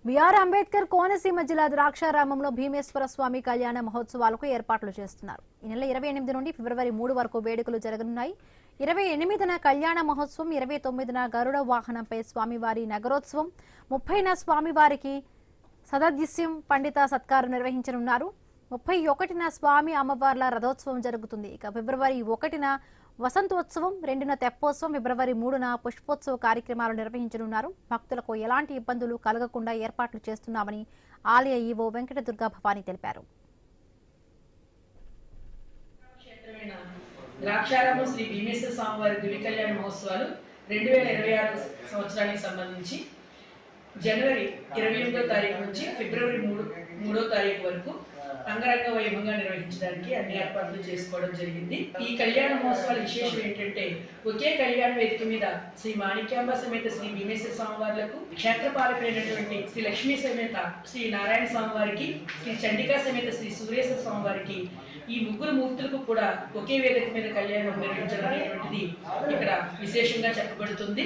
BR Ambedkar Konaseema జిల్లా ద్రాక్షారామంలో భీమేశ్వర స్వామి కళ్యాణ మహోత్సవాలకు ఏర్పాట్లు చేస్తున్నారు. ఈ నెల 28 నుండి ఫిబ్రవరి 3 వరకు వేడుకలు జరగనున్నాయి. 28న కళ్యాణ మహోత్సవం, 29న గరుడ వాహనంపై స్వామివారి నగరోత్సవం, 30న స్వామివారికి సదద్దిస్యం పండిత సత్కారం నిర్వహించనున్నారు. 31న స్వామి అమ్మవార్ల రథోత్సవం జరుగుతుంది. ఇక ఫిబ్రవరి 1న వసంతోత్సవం, 2న తెప్పోత్సవం, ఫిబ్రవరి 3న పుష్పోత్సవ కార్యక్రమాలు నిర్వహించనున్నారు. భక్తులకు ఎలాంటి ఇబ్బందులు కలగకుండా ఏర్పాట్లు చేస్తున్నామని ఆలయ ఈవో వెంకట దుర్గా భవాని తెలిపారు. ద్రాక్షారామం శ్రీ భీమేశ్వర స్వామివారి దివ్య కళ్యాణ మహోత్సవాలు 2026 సంవత్సరానికి సంబంధించి జనవరి 28వ తారీఖు నుంచి ఫిబ్రవరి 3వ తారీఖు వరకు అంగరంగ వైభవంగా నిర్వహించడానికి అన్ని ఏర్పాట్లు చేసుకోవడం జరిగింది. ఈ కళ్యాణ మహోత్సవాల విశేషం ఏంటంటే, ఒకే కళ్యాణ వేదిక మీద శ్రీ మాణిక్యాంబ సమేత శ్రీ భీమేశ్వర స్వామివార్లకు, క్షేత్రపాలకులైనటువంటి శ్రీ లక్ష్మీ సమేత శ్రీ నారాయణ స్వామివారికి, శ్రీ చండికా సమేత శ్రీ సూర్యేశ్వర స్వామివారికి, ఈ ముగ్గురు మూర్తులకు కూడా ఒకే వేదిక మీద కళ్యాణం నిర్వహించడం అనేటువంటిది ఇక్కడ విశేషంగా చెప్పబడుతుంది.